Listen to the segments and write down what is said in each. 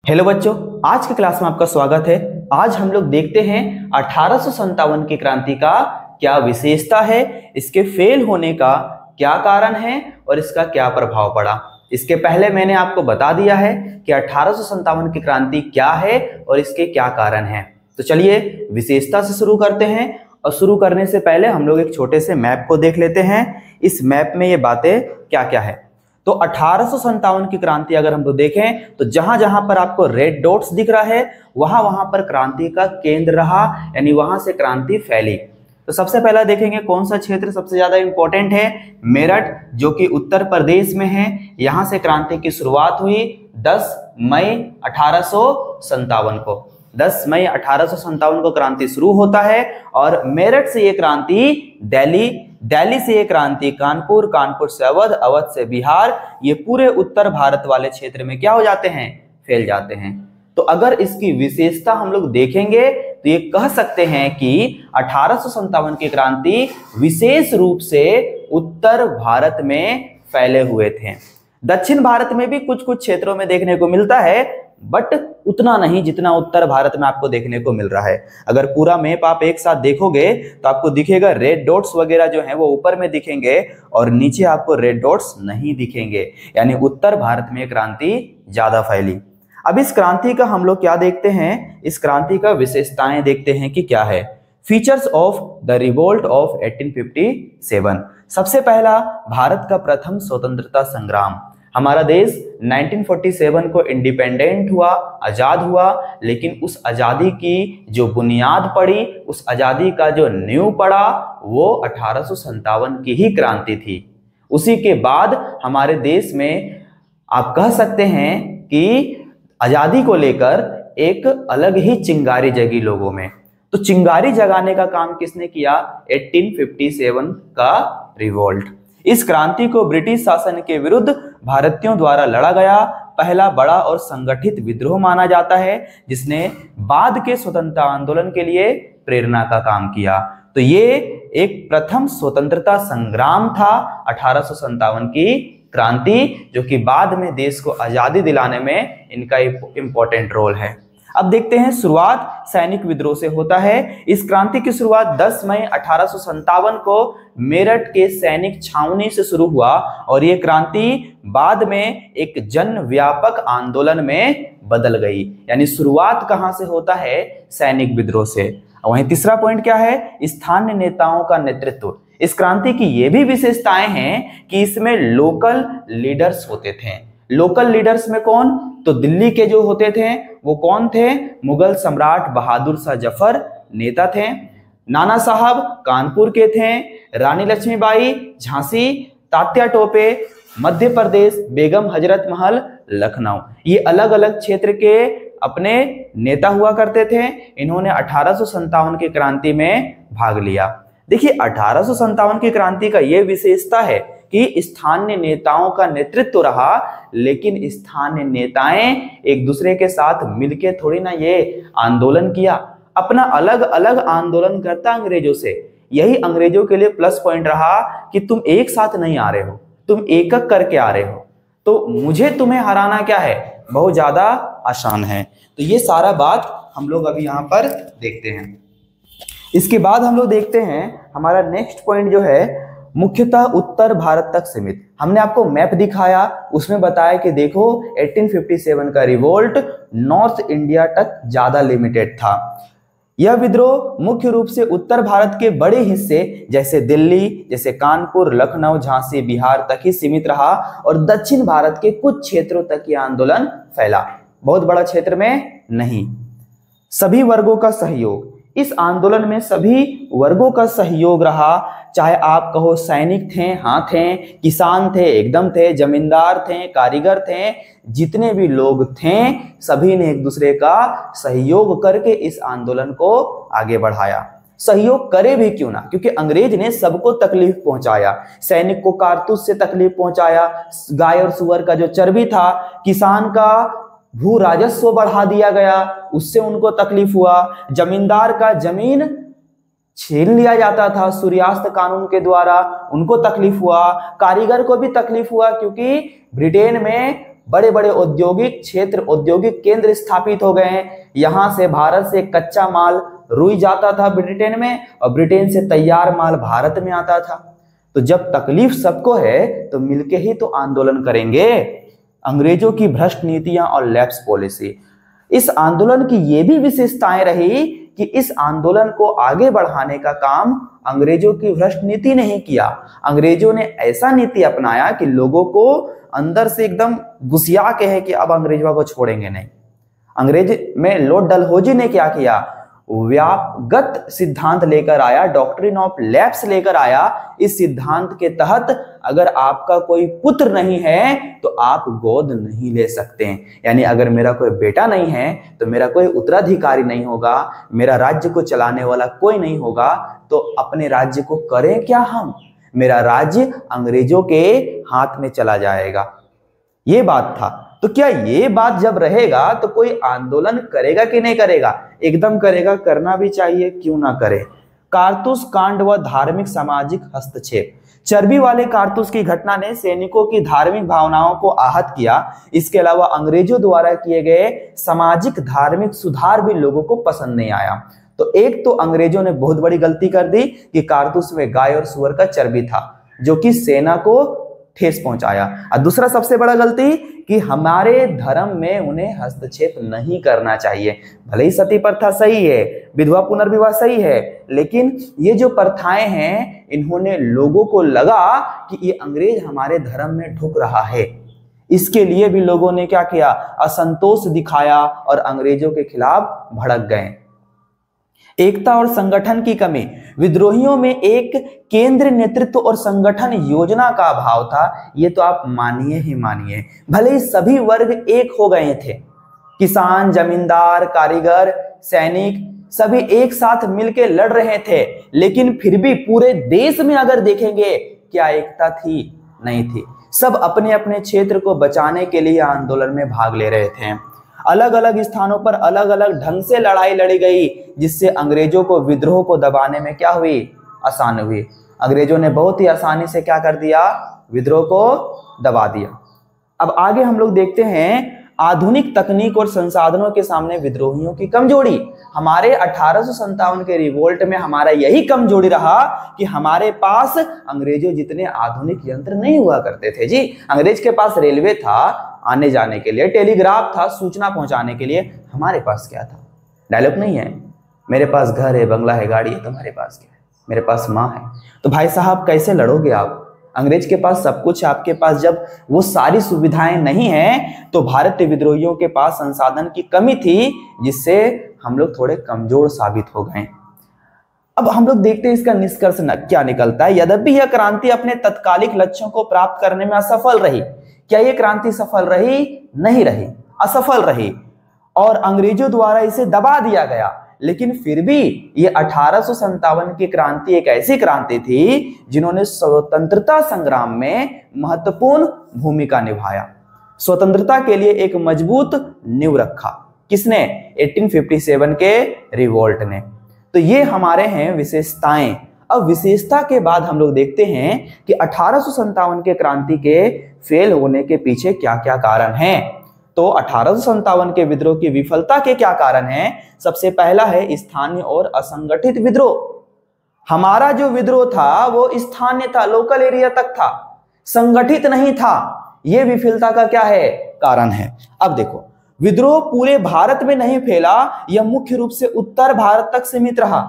Hello बच्चों, आज की क्लास में आपका स्वागत है। आज हम लोग देखते हैं 1857 की क्रांति का क्या विशेषता है, इसके फेल होने का क्या कारण है और इसका क्या प्रभाव पड़ा। इसके पहले मैंने आपको बता दिया है कि 1857 की क्रांति क्या है और इसके क्या कारण हैं। तो चलिए विशेषता से शुरू करते हैं और शुरू करने से पहले हम लोग एक छोटे से मैप को देख लेते हैं। इस मैप में ये बातें क्या क्या है। तो 1857 की क्रांति अगर हम लोग देखें तो जहां जहां पर आपको रेड डॉट्स दिख रहा है वहां वहां पर क्रांति का केंद्र रहा, यानी वहां से क्रांति फैली। तो सबसे पहला देखेंगे कौन सा क्षेत्र सबसे ज्यादा इंपॉर्टेंट है। मेरठ, जो कि उत्तर प्रदेश में है। यहां से क्रांति की शुरुआत हुई 10 मई 1857 को। 10 मई 1857 को क्रांति शुरू होता है और मेरठ से ये क्रांति दिल्ली से ये क्रांति कानपुर, कानपुर से अवध, अवध से बिहार, ये पूरे उत्तर भारत वाले क्षेत्र में क्या हो जाते हैं, फैल जाते हैं। तो अगर इसकी विशेषता हम लोग देखेंगे तो ये कह सकते हैं कि 1857 की क्रांति विशेष रूप से उत्तर भारत में फैले हुए थे। दक्षिण भारत में भी कुछ कुछ क्षेत्रों में देखने को मिलता है, बट उतना नहीं जितना उत्तर भारत में आपको देखने को मिल रहा है। अगर पूरा मैप आप एक साथ देखोगे तो आपको दिखेगा रेड डॉट्स वगैरह जो हैं वो ऊपर में दिखेंगे और नीचे आपको रेड डॉट्स नहीं दिखेंगे, यानी उत्तर भारत में क्रांति ज्यादा फैली। अब इस क्रांति का हम लोग क्या देखते हैं, इस क्रांति का विशेषताएं देखते हैं कि क्या है। Features of the revolt of 1857। सबसे पहला, भारत का प्रथम स्वतंत्रता संग्राम। हमारा देश 1947 को इंडिपेंडेंट हुआ, आजाद हुआ, लेकिन उस आजादी की जो बुनियाद पड़ी, उस आजादी का जो नींव पड़ा, वो 1857 की ही क्रांति थी। उसी के बाद हमारे देश में आप कह सकते हैं कि आजादी को लेकर एक अलग ही चिंगारी जगी लोगों में। तो चिंगारी जगाने का काम किसने किया? 1857 का रिवोल्ट। इस क्रांति को ब्रिटिश शासन के विरुद्ध भारतीयों द्वारा लड़ा गया पहला बड़ा और संगठित विद्रोह माना जाता है, जिसने बाद के स्वतंत्रता आंदोलन के लिए प्रेरणा का काम किया। तो ये एक प्रथम स्वतंत्रता संग्राम था 1857 की क्रांति, जो कि बाद में देश को आजादी दिलाने में इनका इंपॉर्टेंट रोल है। अब देखते हैं, शुरुआत सैनिक विद्रोह से होता है। इस क्रांति की शुरुआत 10 मई 1857 को मेरठ के सैनिक छावनी से शुरू हुआ और ये क्रांति बाद में एक जन व्यापक आंदोलन में बदल गई। यानी शुरुआत कहां से होता है? सैनिक विद्रोह से। वहीं तीसरा पॉइंट क्या है? स्थानीय नेताओं का नेतृत्व। इस क्रांति की ये भी विशेषताएं हैं कि इसमें लोकल लीडर्स होते थे। लोकल लीडर्स में कौन? तो दिल्ली के जो होते थे वो कौन थे? मुगल सम्राट बहादुर शाह जफर नेता थे। नाना साहब कानपुर के थे। रानी लक्ष्मीबाई झांसी, तात्या टोपे मध्य प्रदेश, बेगम हजरत महल लखनऊ, ये अलग अलग क्षेत्र के अपने नेता हुआ करते थे। इन्होंने 1857 की क्रांति में भाग लिया। देखिए 1857 की क्रांति का यह विशेषता है कि स्थानीय नेताओं का नेतृत्व रहा, लेकिन स्थानीय नेताएं एक दूसरे के साथ मिलके थोड़ी ना ये आंदोलन किया, अपना अलग अलग आंदोलन करता अंग्रेजों से। यही अंग्रेजों के लिए प्लस पॉइंट रहा कि तुम एक साथ नहीं आ रहे हो, तुम एक एक करके आ रहे हो, तो मुझे तुम्हें हराना क्या है, बहुत ज्यादा आसान है। तो ये सारा बात हम लोग अभी यहाँ पर देखते हैं। इसके बाद हम लोग देखते हैं हमारा नेक्स्ट पॉइंट जो है, मुख्यतः उत्तर भारत तक सीमित। हमने आपको मैप दिखाया, उसमें बताया कि देखो 1857 का रिवोल्ट नॉर्थ इंडिया तक ज्यादा लिमिटेड था। यह विद्रोह मुख्य रूप से उत्तर भारत के बड़े हिस्से जैसे दिल्ली, जैसे कानपुर, लखनऊ, झांसी, बिहार तक ही सीमित रहा और दक्षिण भारत के कुछ क्षेत्रों तक यह आंदोलन फैला, बहुत बड़ा क्षेत्र में नहीं। सभी वर्गों का सहयोग, इस आंदोलन में सभी वर्गों का सहयोग रहा। चाहे आप कहो सैनिक थे, हाँ थे, किसान थे, एकदम थे, जमींदार थे, कारीगर थे, जितने भी लोग थे सभी ने एक दूसरे का सहयोग करके इस आंदोलन को आगे बढ़ाया। सहयोग करे भी क्यों ना, क्योंकि अंग्रेज ने सबको तकलीफ पहुंचाया। सैनिक को कारतूस से तकलीफ पहुंचाया, गाय और सुअर का जो चर्बी था, किसान का भू राजस्व बढ़ा दिया गया, उससे उनको तकलीफ हुआ। जमींदार का जमीन छीन लिया जाता था सूर्यास्त कानून के द्वारा, उनको तकलीफ हुआ। कारीगर को भी तकलीफ हुआ, क्योंकि ब्रिटेन में बड़े बड़े औद्योगिक क्षेत्र, औद्योगिक केंद्र स्थापित हो गए हैं। यहां से भारत से कच्चा माल रुई जाता था ब्रिटेन में, और ब्रिटेन से तैयार माल भारत में आता था। तो जब तकलीफ सबको है तो मिलके ही तो आंदोलन करेंगे। अंग्रेजों की भ्रष्ट नीतियां और लैप्स पॉलिसी, इस आंदोलन की ये भी विशेषताएं रही कि इस आंदोलन को आगे बढ़ाने का काम अंग्रेजों की भ्रष्ट नीति ने ही किया। अंग्रेजों ने ऐसा नीति अपनाया कि लोगों को अंदर से एकदम घुसिया के है कि अब अंग्रेजों को छोड़ेंगे नहीं। अंग्रेज में लॉर्ड डलहौजी ने क्या किया, व्यापगत सिद्धांत लेकर आया, डॉक्ट्रिन ऑफ लैप्स लेकर आया। इस सिद्धांत के तहत अगर आपका कोई पुत्र नहीं है तो आप गोद नहीं ले सकते हैं। यानी अगर मेरा कोई बेटा नहीं है तो मेरा कोई उत्तराधिकारी नहीं होगा, मेरा राज्य को चलाने वाला कोई नहीं होगा, तो अपने राज्य को करें क्या हम, मेरा राज्य अंग्रेजों के हाथ में चला जाएगा। ये बात था। तो क्या ये बात जब रहेगा तो कोई आंदोलन करेगा कि नहीं करेगा? एकदम करेगा, करना भी चाहिए, क्यों ना करे। कारतूस कांड व धार्मिक सामाजिक हस्तक्षेप, चर्बी वाले कारतूस की घटना ने सैनिकों की धार्मिक भावनाओं को आहत किया। इसके अलावा अंग्रेजों द्वारा किए गए सामाजिक धार्मिक सुधार भी लोगों को पसंद नहीं आया। तो एक तो अंग्रेजों ने बहुत बड़ी गलती कर दी कि कारतूस में गाय और सुअर का चर्बी था, जो कि सेना को ठेस पहुंचाया। और दूसरा सबसे बड़ा गलती कि हमारे धर्म में उन्हें हस्तक्षेप नहीं करना चाहिए। भले ही सती प्रथा सही है, विधवा पुनर्विवाह सही है, लेकिन ये जो प्रथाएं हैं इन्होंने लोगों को लगा कि ये अंग्रेज हमारे धर्म में ढुक रहा है। इसके लिए भी लोगों ने क्या किया, असंतोष दिखाया और अंग्रेजों के खिलाफ भड़क गए। एकता और संगठन की कमी, विद्रोहियों में एक केंद्र नेतृत्व और संगठन योजना का अभाव था। ये तो आप मानिए ही मानिए। भले ही सभी वर्ग एक हो गए थे, किसान, जमींदार, कारीगर, सैनिक सभी एक साथ मिलकर लड़ रहे थे, लेकिन फिर भी पूरे देश में अगर देखेंगे क्या एकता थी? नहीं थी। सब अपने अपने क्षेत्र को बचाने के लिए आंदोलन में भाग ले रहे थे। अलग अलग स्थानों पर अलग अलग ढंग से लड़ाई लड़ी गई, जिससे अंग्रेजों को विद्रोह को दबाने में क्या हुई, आसान हुई। अंग्रेजों ने बहुत ही आसानी से क्या कर दिया, विद्रोह को दबा दिया। अब आगे हम लोग देखते हैं आधुनिक तकनीक और संसाधनों के सामने विद्रोहियों की कमजोरी। हमारे 1857 के रिवोल्ट में हमारा यही कमजोरी रहा कि हमारे पास अंग्रेजों जितने आधुनिक यंत्र नहीं हुआ करते थे। जी, अंग्रेज के पास रेलवे था आने जाने के लिए, टेलीग्राफ था सूचना पहुंचाने के लिए, हमारे पास क्या था? डायलॉग नहीं है, मेरे पास घर है, बंगला है, गाड़ी है, तुम्हारे पास क्या है? मेरे पास माँ है। तो भाई साहब कैसे लड़ोगे आप? अंग्रेज के पास सब कुछ है, आपके पास जब वो सारी सुविधाएं नहीं हैं, तो भारतीय विद्रोहियों के पास संसाधन की कमी थी, जिससे हम लोग थोड़े कमजोर साबित हो गए। अब हम लोग देखते हैं इसका निष्कर्ष क्या निकलता है। यद्यपि यह क्रांति अपने तत्कालिक लक्ष्यों को प्राप्त करने में असफल रही। क्या यह क्रांति सफल रही? नहीं रही, असफल रही, और अंग्रेजों द्वारा इसे दबा दिया गया। लेकिन फिर भी ये 1857 की क्रांति एक ऐसी क्रांति थी जिन्होंने स्वतंत्रता संग्राम में महत्वपूर्ण भूमिका निभाया। स्वतंत्रता के लिए एक मजबूत नींव रखा। किसने? 1857 के रिवोल्ट ने। तो ये हमारे हैं विशेषताएं। अब विशेषता के बाद हम लोग देखते हैं कि 1857 के क्रांति के फेल होने के पीछे क्या क्या कारण हैं। तो 1857 के विद्रोह की विफलता के क्या कारण हैं? सबसे पहला है स्थानीय और असंगठित विद्रोह। हमारा जो विद्रोह था वो स्थानीय था, लोकल एरिया तक था, संगठित नहीं था। यह विफलता का क्या है? कारण है। अब देखो, विद्रोह पूरे भारत में नहीं फैला, यह मुख्य रूप से उत्तर भारत तक सीमित रहा।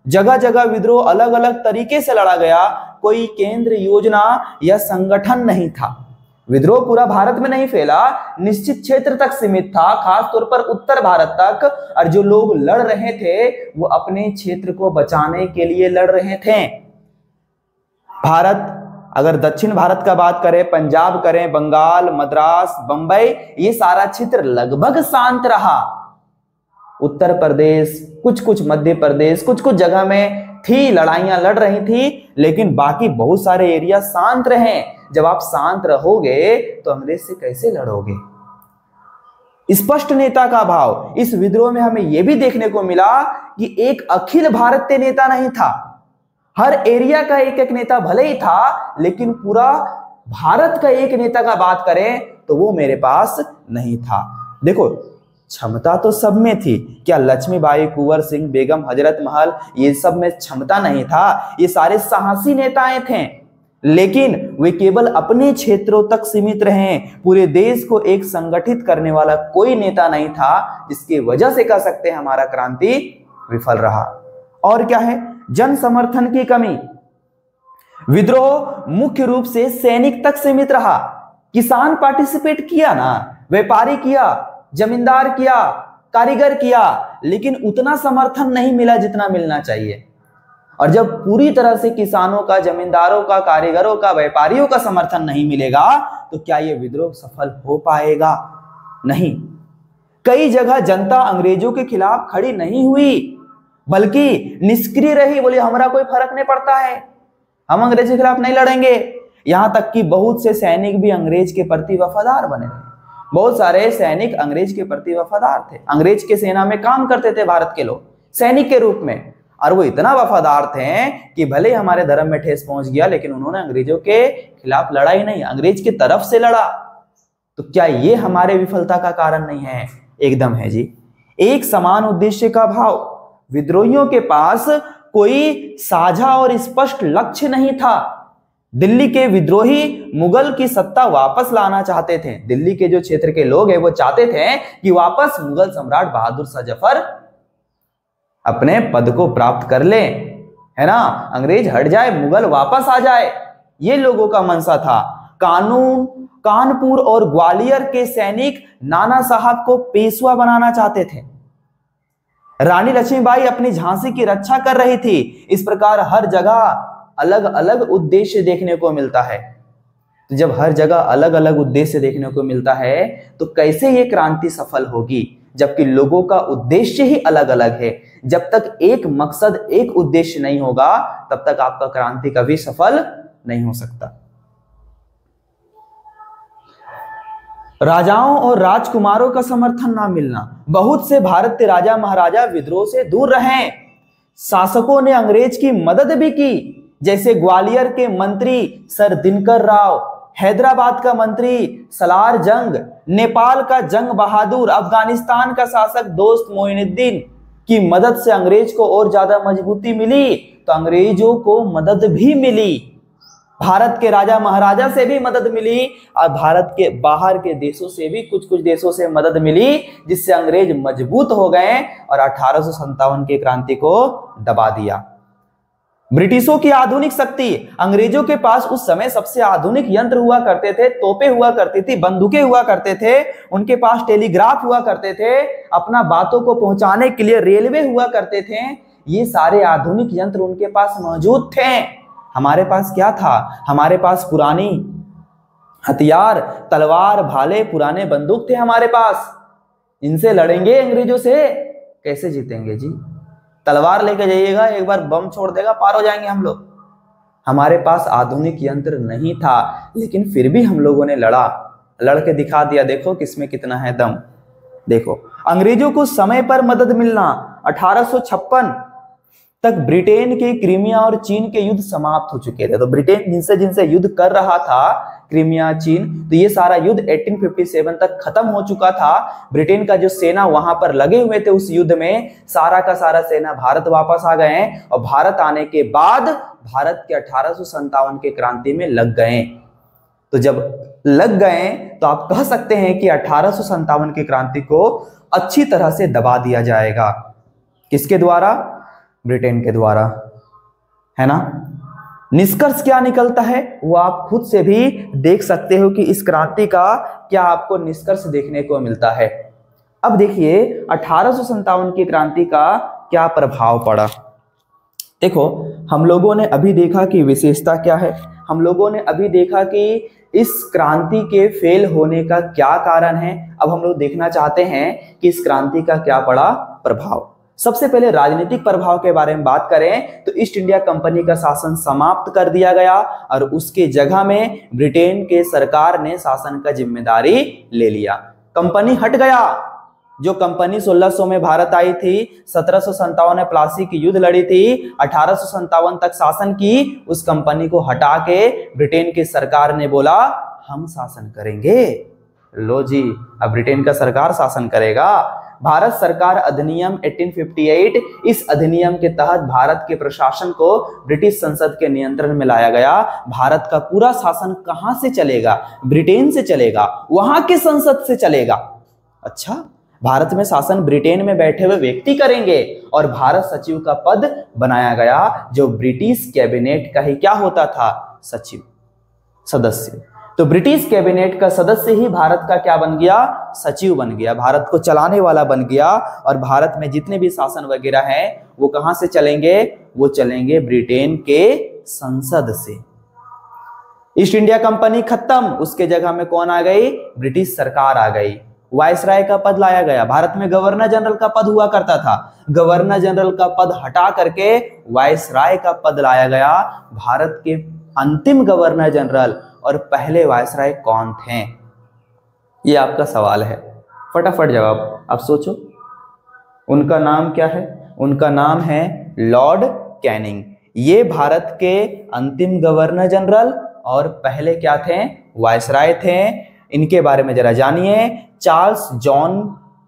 जगह जगह विद्रोह अलग अलग तरीके से लड़ा गया, कोई केंद्र योजना या संगठन नहीं था। विद्रोह पूरा भारत में नहीं फैला, निश्चित क्षेत्र तक सीमित था, खास तौर पर उत्तर भारत तक। और जो लोग लड़ रहे थे वो अपने क्षेत्र को बचाने के लिए लड़ रहे थे। भारत, अगर दक्षिण भारत का बात करें, पंजाब करें, बंगाल, मद्रास, बंबई, ये सारा क्षेत्र लगभग शांत रहा। उत्तर प्रदेश, कुछ मध्य प्रदेश, कुछ जगह में थी, लड़ाइयां लड़ रही थी, लेकिन बाकी बहुत सारे एरिया शांत रहे। जब आप शांत रहोगे तो अंग्रेज से कैसे लड़ोगे? स्पष्ट नेता का अभाव। इस विद्रोह में हमें यह भी देखने को मिला कि एक अखिल भारतीय नेता नहीं था। हर एरिया का एक एक नेता भले ही था, लेकिन पूरा भारत का एक नेता का बात करें तो वो मेरे पास नहीं था। देखो, क्षमता तो सब में थी। क्या लक्ष्मीबाई, कुंवर सिंह, बेगम हजरत महल, ये सब में क्षमता नहीं था? ये सारे साहसी नेताएं थे, लेकिन वे केवल अपने क्षेत्रों तक सीमित रहे। पूरे देश को एक संगठित करने वाला कोई नेता नहीं था, जिसकी वजह से कह सकते हैं हमारा क्रांति विफल रहा। और क्या है? जन समर्थन की कमी। विद्रोह मुख्य रूप से सैनिक तक सीमित रहा। किसान पार्टिसिपेट किया ना, व्यापारी किया, जमींदार किया, कारीगर किया, लेकिन उतना समर्थन नहीं मिला जितना मिलना चाहिए। और जब पूरी तरह से किसानों का, जमींदारों का, कारीगरों का, व्यापारियों का समर्थन नहीं मिलेगा, तो क्या यह विद्रोह सफल हो पाएगा? नहीं। कई जगह जनता अंग्रेजों के खिलाफ खड़ी नहीं हुई, बल्कि निष्क्रिय रही, बोले हमारा कोई फर्क नहीं पड़ता है, हम अंग्रेज के खिलाफ नहीं लड़ेंगे। यहां तक कि बहुत से सैनिक भी अंग्रेज के प्रति वफादार बने रहे। बहुत सारे सैनिक अंग्रेज के प्रति वफादार थे, अंग्रेज के सेना में काम करते थे भारत के लोग सैनिक के रूप में, और वो इतना वफादार थे कि भले ही हमारे धर्म में ठेस पहुंच गया, लेकिन उन्होंने अंग्रेजों के खिलाफ लड़ा ही नहीं, अंग्रेज की तरफ से लड़ा। तो क्या ये हमारे विफलता का कारण नहीं है? एकदम है जी। एक समान उद्देश्य का भाव। विद्रोहियों के पास कोई साझा और स्पष्ट लक्ष्य नहीं था। दिल्ली के विद्रोही मुगल की सत्ता वापस लाना चाहते थे। दिल्ली के जो क्षेत्र के लोग हैं वो चाहते थे कि वापस मुगल सम्राट बहादुर शाह जफर अपने पद को प्राप्त कर ले, है ना, अंग्रेज हट जाए, मुगल वापस आ जाए, ये लोगों का मनसा था। कानपुर और ग्वालियर के सैनिक नाना साहब को पेशवा बनाना चाहते थे। रानी लक्ष्मीबाई अपनी झांसी की रक्षा कर रही थी। इस प्रकार हर जगह अलग अलग उद्देश्य देखने को मिलता है। तो जब हर जगह अलग अलग उद्देश्य देखने को मिलता है, तो कैसे ये क्रांति सफल होगी, जबकि लोगों का उद्देश्य ही अलग अलग है। जब तक एक मकसद, एक उद्देश्य नहीं होगा, तब तक आपका क्रांति कभी सफल नहीं हो सकता। राजाओं और राजकुमारों का समर्थन ना मिलना। बहुत से भारत के राजा महाराजा विद्रोह से दूर रहे। शासकों ने अंग्रेज की मदद भी की, जैसे ग्वालियर के मंत्री सर दिनकर राव, हैदराबाद का मंत्री सलार जंग, नेपाल का जंग बहादुर, अफगानिस्तान का शासक दोस्त मोइनुद्दीन की मदद से अंग्रेज को और ज्यादा मजबूती मिली। तो अंग्रेजों को मदद भी मिली, भारत के राजा महाराजा से भी मदद मिली, और भारत के बाहर के देशों से भी, कुछ कुछ देशों से मदद मिली, जिससे अंग्रेज मजबूत हो गए और 1857 की क्रांति को दबा दिया। ब्रिटिशों की आधुनिक शक्ति। अंग्रेजों के पास उस समय सबसे आधुनिक यंत्र हुआ करते थे, तोपें हुआ करती थी, बंदूकें हुआ करते थे, उनके पास टेलीग्राफ हुआ करते थे, अपना बातों को पहुंचाने के लिए रेलवे हुआ करते थे। ये सारे आधुनिक यंत्र उनके पास मौजूद थे। हमारे पास क्या था? हमारे पास पुरानी हथियार, तलवार, भाले, पुराने बंदूक थे हमारे पास। इनसे लड़ेंगे अंग्रेजों से? कैसे जीतेंगे जी? तलवार लेके जाइएगा, एक बार बम छोड़ देगा, पार हो जाएंगे हम लोग। हमारे पास आधुनिक यंत्र नहीं था, लेकिन फिर भी हम लोगों ने लड़ा, लड़ के दिखा दिया, देखो किसमें कितना है दम। देखो, अंग्रेजों को समय पर मदद मिलना। 1856 तक ब्रिटेन के क्रीमिया और चीन के युद्ध समाप्त हो चुके थे। तो ब्रिटेन जिनसे युद्ध कर रहा था, क्रीमिया, चीन, तो ये सारा युद्ध 1857 तक खत्म हो चुका था। ब्रिटेन का जो सेना वहां पर लगे हुए थे उस युद्ध में, सारा का सारा सेना भारत वापस आ गए, और भारत आने के बाद भारत के 1857 के क्रांति में लग गए। तो जब लग गए तो आप कह सकते हैं कि 1857 की क्रांति को अच्छी तरह से दबा दिया जाएगा। किसके द्वारा? ब्रिटेन के द्वारा, है ना। निष्कर्ष क्या निकलता है वो आप खुद से भी देख सकते हो कि इस क्रांति का क्या आपको निष्कर्ष देखने को मिलता है। अब देखिए 1857 की क्रांति का क्या प्रभाव पड़ा। देखो, हम लोगों ने अभी देखा कि विशेषता क्या है, हम लोगों ने अभी देखा कि इस क्रांति के फेल होने का क्या कारण है। अब हम लोग देखना चाहते हैं कि इस क्रांति का क्या पड़ा प्रभाव। सबसे पहले राजनीतिक प्रभाव के बारे में बात करें तो ईस्ट इंडिया कंपनी का शासन समाप्त कर दिया गया और उसके जगह में ब्रिटेन के सरकार ने शासन का जिम्मेदारी ले लिया। कंपनी हट गया। जो कंपनी 1600 में भारत आई थी, 1757 में प्लासी की युद्ध लड़ी थी, 1857 तक शासन की, उस कंपनी को हटा के ब्रिटेन की सरकार ने बोला हम शासन करेंगे। लो जी, अब ब्रिटेन का सरकार शासन करेगा। भारत सरकार अधिनियम 1858, इस अधिनियम के तहत भारत के प्रशासन को ब्रिटिश संसद के नियंत्रण में लाया गया। भारत का पूरा शासन कहां से चलेगा? ब्रिटेन से चलेगा, वहां के संसद से चलेगा। अच्छा, भारत में शासन ब्रिटेन में बैठे हुए व्यक्ति करेंगे और भारत सचिव का पद बनाया गया, जो ब्रिटिश कैबिनेट का ही क्या होता था? सचिव, सदस्य। तो ब्रिटिश कैबिनेट का सदस्य ही भारत का क्या बन गया? सचिव बन गया, भारत को चलाने वाला बन गया। और भारत में जितने भी शासन वगैरह हैं वो कहां से चलेंगे? वो चलेंगे ब्रिटेन के संसद से। ईस्ट इंडिया कंपनी खत्म, उसके जगह में कौन आ गई? ब्रिटिश सरकार आ गई। वायसराय का पद लाया गया। भारत में गवर्नर जनरल का पद हुआ करता था, गवर्नर जनरल का पद हटा करके वायसराय का पद लाया गया। भारत के अंतिम गवर्नर जनरल और पहले वायसराय कौन थे? ये आपका सवाल है, फटाफट जवाब आप सोचो। उनका नाम क्या है? उनका नाम है लॉर्ड कैनिंग। ये भारत के अंतिम गवर्नर जनरल और पहले क्या थे? वायसराय थे। इनके बारे में जरा जानिए। चार्ल्स जॉन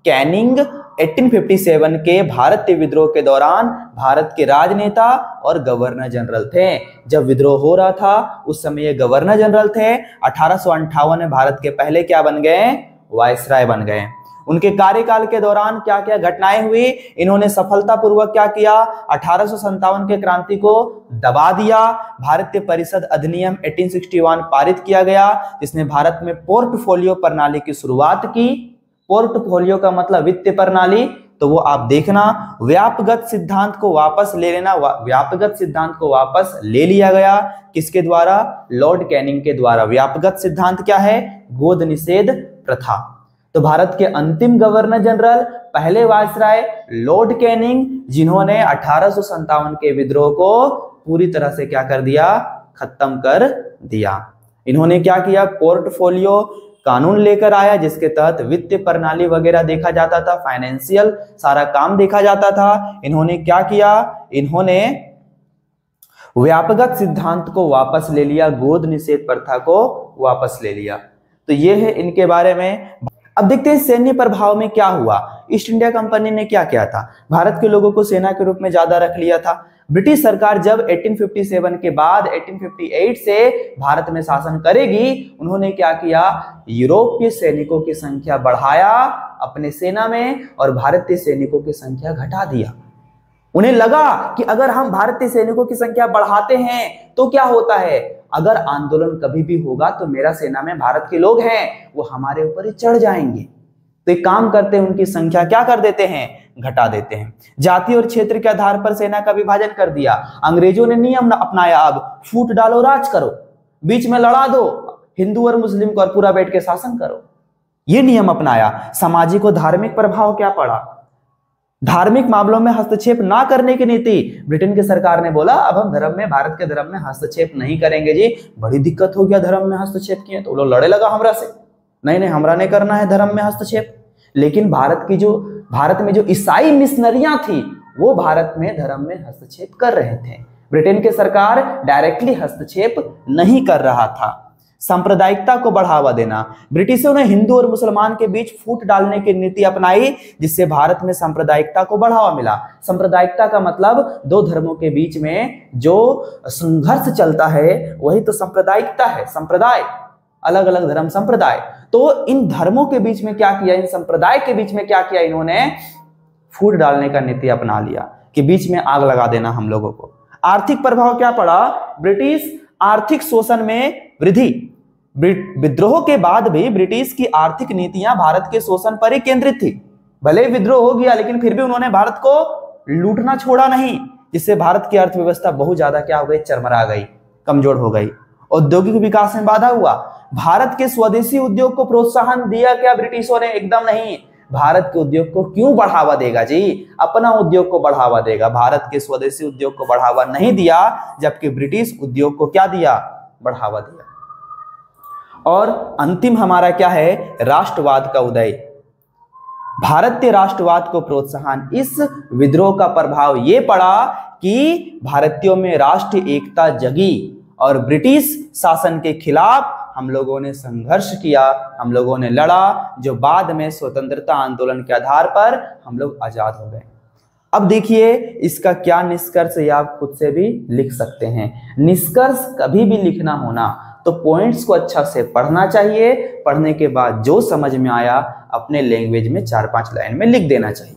कैनिंग 1857 के भारतीय विद्रोह के दौरान भारत के राजनेता और गवर्नर जनरल थे। जब विद्रोह हो रहा था उस समय ये गवर्नर जनरल थे। 1858 में भारत के पहले क्या बन गए? वायसराय बन गए। उनके कार्यकाल के दौरान क्या क्या घटनाएं हुई? इन्होंने सफलतापूर्वक क्या किया? 1857 के क्रांति को दबा दिया। भारतीय परिषद अधिनियम 1861 पारित किया गया, जिसने भारत में पोर्टफोलियो प्रणाली की शुरुआत की। पोर्टफोलियो का मतलब वित्तीय प्रणाली, तो वो आप देखना। व्यापगत सिद्धांत को वापस ले लेना, व्यापगत सिद्धांत को वापस ले लिया गया। किसके द्वारा? लॉर्ड कैनिंग के द्वारा। व्यापगत सिद्धांत क्या है? गोद निषेध प्रथा। तो भारत के अंतिम गवर्नर जनरल, पहले वायसराय लॉर्ड कैनिंग, जिन्होंने 1857 के विद्रोह को पूरी तरह से क्या कर दिया? खत्म कर दिया। इन्होंने क्या किया? पोर्टफोलियो कानून लेकर आया, जिसके तहत वित्तीय प्रणाली वगैरह देखा जाता था, फाइनेंशियल सारा काम देखा जाता था। इन्होंने क्या किया? इन्होंने व्यापगत सिद्धांत को वापस ले लिया, गोद निषेध प्रथा को वापस ले लिया। तो ये है इनके बारे में। अब देखते हैं सैन्य प्रभाव में क्या हुआ। ईस्ट इंडिया कंपनी ने क्या किया था? भारत के लोगों को सेना के रूप में ज्यादा रख लिया था। ब्रिटिश सरकार जब 1857 के बाद 1858 से भारत में शासन करेगी, उन्होंने क्या किया? यूरोपीय सैनिकों की संख्या बढ़ाया अपने सेना में और भारतीय सैनिकों की संख्या घटा दिया। उन्हें लगा कि अगर हम भारतीय सैनिकों की संख्या बढ़ाते हैं तो क्या होता है? अगर आंदोलन कभी भी होगा तो मेरा सेना में भारत के लोग हैं, वो हमारे ऊपर ही चढ़ जाएंगे। तो एक काम करते हैं, उनकी संख्या क्या कर देते हैं? घटा देते हैं। जाति और क्षेत्र के आधार पर सेना का विभाजन कर दिया। अंग्रेजों ने नियम अपनाया, अब फूट डालो राज करो, बीच में लड़ा दो हिंदू और मुस्लिम को और पूरा बैठ के शासन करो, ये नियम अपनाया। सामाजिक और धार्मिक प्रभाव क्या पड़ा? धार्मिक मामलों में हस्तक्षेप ना करने की नीति। ब्रिटेन की सरकार ने बोला अब हम धर्म में, भारत के धर्म में हस्तक्षेप नहीं करेंगे जी। बड़ी दिक्कत हो गया, धर्म में हस्तक्षेप किए तो लोग लड़े लगा हमरा से, नहीं नहीं हमरा नहीं करना है धर्म में हस्तक्षेप। लेकिन भारत में जो ईसाई मिशनरियां थी वो भारत में धर्म में हस्तक्षेप कर रहे थे। ब्रिटेन की सरकार डायरेक्टली हस्तक्षेप नहीं कर रहा था। सांप्रदायिकता को बढ़ावा देना। ब्रिटिशों ने हिंदू और मुसलमान के बीच फूट डालने की नीति अपनाई, जिससे भारत में सांप्रदायिकता को बढ़ावा मिला। सांप्रदायिकता का मतलब दो धर्मों के बीच में जो संघर्ष चलता है वही तो सांप्रदायिकता है। संप्रदाय, अलग अलग धर्म संप्रदाय। तो इन धर्मों के बीच में क्या किया? इन संप्रदाय के बीच में क्या किया? इन्होंने फूट डालने का नीति अपना लिया कि बीच में आग लगा देना हम लोगों को। आर्थिक प्रभाव क्या पड़ा? ब्रिटिश आर्थिक शोषण में वृद्धि। विद्रोह के बाद भी ब्रिटिश की आर्थिक नीतियां भारत के शोषण पर ही केंद्रित थी। भले विद्रोह हो गया लेकिन फिर भी उन्होंने भारत को लूटना छोड़ा नहीं, जिससे भारत की अर्थव्यवस्था बहुत ज्यादा क्या हो गई? चरमरा गई, कमजोर हो गई। औद्योगिक विकास में बाधा हुआ। भारत के स्वदेशी उद्योग को प्रोत्साहन दिया क्या ब्रिटिशों ने? एकदम नहीं। भारत के उद्योग को क्यों बढ़ावा देगा जी? अपना उद्योग को बढ़ावा देगा। भारत के स्वदेशी उद्योग को बढ़ावा नहीं दिया, जबकि ब्रिटिश उद्योग को क्या दिया? बढ़ावा दिया। और अंतिम हमारा क्या है? राष्ट्रवाद का उदय। भारतीय राष्ट्रवाद को प्रोत्साहन। इस विद्रोह का प्रभाव यह पड़ा कि भारतीयों में राष्ट्रीय एकता जगी और ब्रिटिश शासन के खिलाफ हम लोगों ने संघर्ष किया, हम लोगों ने लड़ा, जो बाद में स्वतंत्रता आंदोलन के आधार पर हम लोग आजाद हो गए। अब देखिए इसका क्या निष्कर्ष है, आप खुद से भी लिख सकते हैं। निष्कर्ष कभी भी लिखना होना तो पॉइंट्स को अच्छा से पढ़ना चाहिए, पढ़ने के बाद जो समझ में आया अपने लैंग्वेज में 4-5 लाइन में लिख देना चाहिए।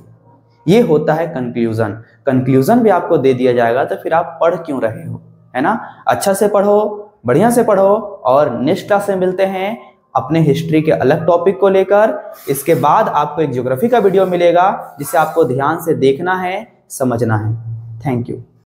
ये होता है कंक्लूजन। कंक्लूजन भी आपको दे दिया जाएगा तो फिर आप पढ़ क्यों रहे हो, है ना। अच्छा से पढ़ो, बढ़िया से पढ़ो, और नेक्स्ट क्लास में मिलते हैं अपने हिस्ट्री के अलग टॉपिक को लेकर। इसके बाद आपको एक ज्योग्राफी का वीडियो मिलेगा जिसे आपको ध्यान से देखना है, समझना है। Thank you.